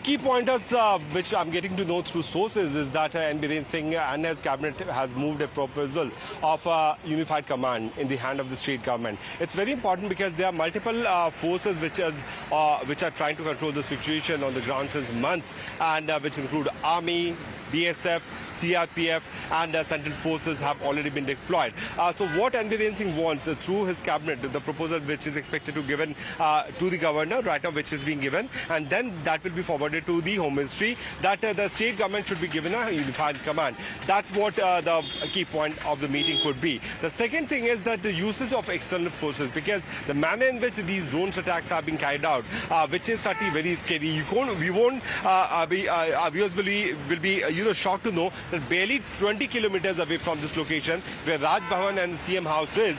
Key pointers which I'm getting to know through sources is that Biren Singh and his cabinet has moved a proposal of a unified command in the hand of the state government. It's very important because there are multiple forces which are trying to control the situation on the ground since months, and which include Army, BSF, CRPF and central forces have already been deployed. So what Biren Singh wants through his cabinet, the proposal which is expected to be given to the governor right now, which is being given, and then that will be forwarded to the Home Ministry, that the state government should be given a unified command. That's what the key point of the meeting could be. The second thing is that the usage of external forces, because the manner in which these drone attacks are being carried out, which is certainly very scary. Our viewers will be shocked to know that barely 20 kilometers away from this location, where Raj Bhavan and the CM house is,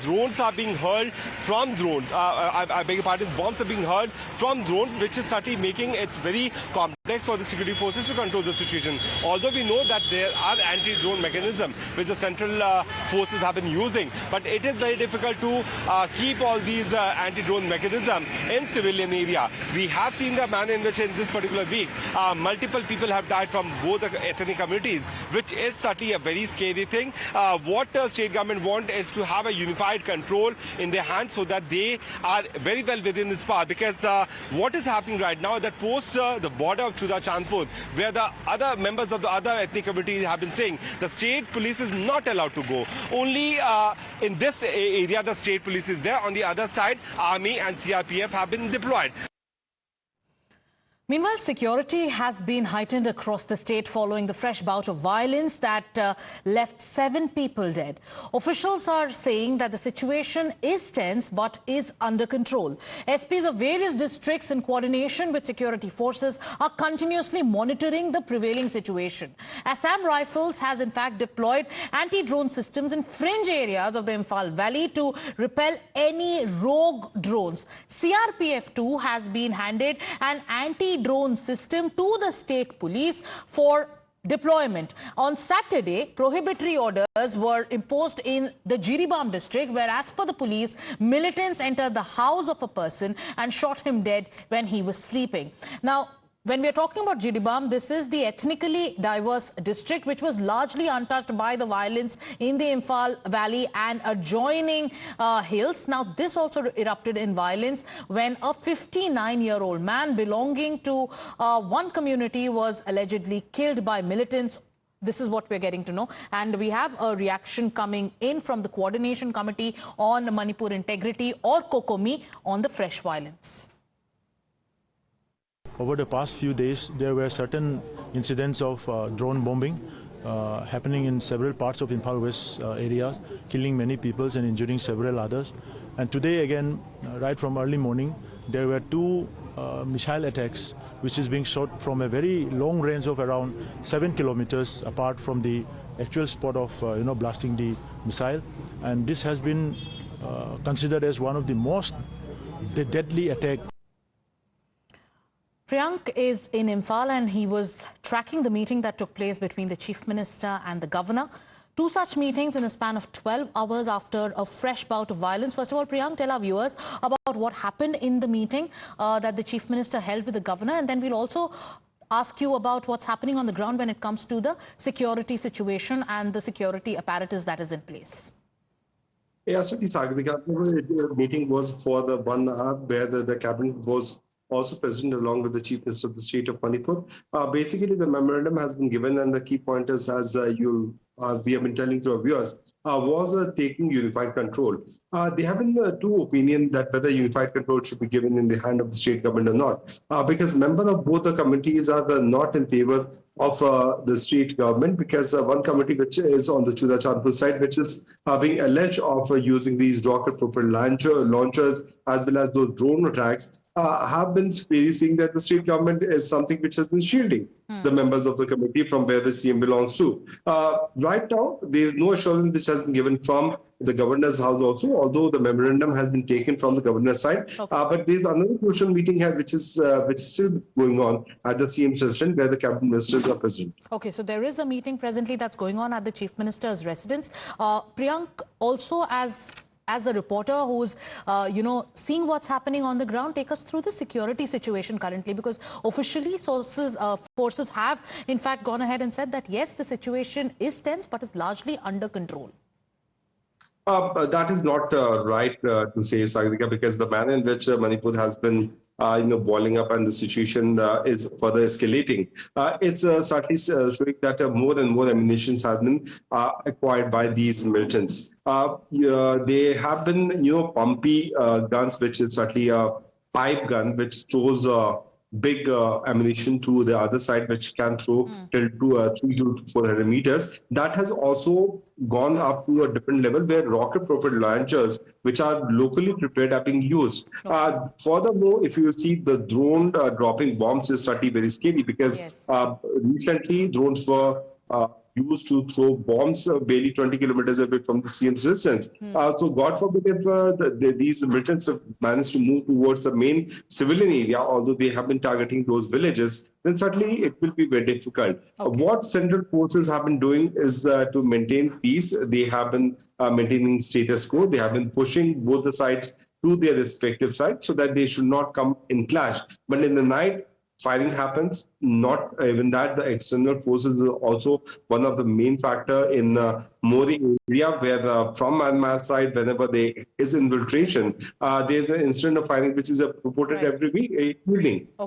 drones are being hurled from drone. I beg your pardon, bombs are being hurled from drone, which is certainly making it very complex for the security forces to control the situation. Although we know that there are anti-drone mechanisms which the central forces have been using, but it is very difficult to keep all these anti-drone mechanisms in civilian area. We have seen the manner in which in this particular week, multiple people have died from both ethnic communities, which is certainly a very scary thing. What the state government want is to have a unified control in their hands so that they are very well within its power. Because what is happening right now, that post the border of Chuda Chandpur, where the other members of the other ethnic communities have been saying the state police is not allowed to go. Only in this area the state police is there. On the other side, Army and CRPF have been deployed. Meanwhile, security has been heightened across the state following the fresh bout of violence that left 7 people dead. Officials are saying that the situation is tense but is under control. SPs of various districts in coordination with security forces are continuously monitoring the prevailing situation. Assam Rifles has in fact deployed anti-drone systems in fringe areas of the Imphal Valley to repel any rogue drones. CRPF too has been handed an anti-drone system to the state police for deployment. On Saturday, prohibitory orders were imposed in the Jiribam district, where as per the police, militants entered the house of a person and shot him dead when he was sleeping. Now, when we are talking about Jiribam, this is the ethnically diverse district which was largely untouched by the violence in the Imphal Valley and adjoining hills. Now, this also erupted in violence when a 59-year-old man belonging to one community was allegedly killed by militants. This is what we're getting to know. And we have a reaction coming in from the Coordination Committee on Manipur Integrity, or COCOMI, on the fresh violence. Over the past few days, there were certain incidents of drone bombing happening in several parts of Imphal West areas, killing many people and injuring several others. And today again, right from early morning, there were 2 missile attacks, which is being shot from a very long range of around 7 kilometers apart from the actual spot of blasting the missile. And this has been considered as one of the most deadly attacks. Priyank is in Imphal and he was tracking the meeting that took place between the Chief Minister and the Governor. 2 such meetings in a span of 12 hours after a fresh bout of violence. First of all, Priyank, tell our viewers about what happened in the meeting that the Chief Minister held with the Governor, and then we'll also ask you about what's happening on the ground when it comes to the security situation and the security apparatus that is in place. Yeah, so the meeting was for the 1 hour where the cabinet was also present along with the Chief Minister of the state of Manipur. Basically, the memorandum has been given, and the key pointers, as we have been telling to our viewers, was taking unified control. There have been 2 opinions that whether unified control should be given in the hand of the state government or not. Because members of both the committees are not in favor of the state government, because one committee which is on the Chuda Chandpur side, which is being alleged of using these rocket-propelled launchers as well as those drone attacks, have been saying that the state government is something which has been shielding the members of the committee from where the CM belongs to. Right now, there is no assurance which has been given from the governor's house also, although the memorandum has been taken from the governor's side. Okay. But there is another crucial meeting here which is still going on at the CM's residence, where the cabinet ministers are present. Okay, so there is a meeting presently that's going on at the Chief Minister's residence. Priyank, also as as a reporter who's, seeing what's happening on the ground, take us through the security situation currently, because officially forces have in fact gone ahead and said that yes, the situation is tense, but is largely under control. That is not right to say, Sagarika, because the manner in which Manipur has been boiling up and the situation is further escalating. It's certainly showing that more and more ammunition have been acquired by these militants. They have been, pumpy guns, which is certainly a pipe gun, which throws big ammunition to the other side, which can throw till 300 to 400 meters. That has also gone up to a different level where rocket-propelled launchers, which are locally prepared, are being used. Furthermore, if you see the drone dropping bombs is certainly very scary, because recently drones were used to throw bombs barely 20 kilometers away from the CM's distance. So God forbid if these militants have managed to move towards the main civilian area, although they have been targeting those villages, then certainly it will be very difficult. What central forces have been doing is to maintain peace. They have been maintaining status quo. They have been pushing both the sides to their respective sides so that they should not come in clash. But in the night, firing happens. Not even that, the external forces is also one of the main factor in Modi area, where from Myanmar side, whenever there is infiltration, there's an incident of firing which is reported every week, evening.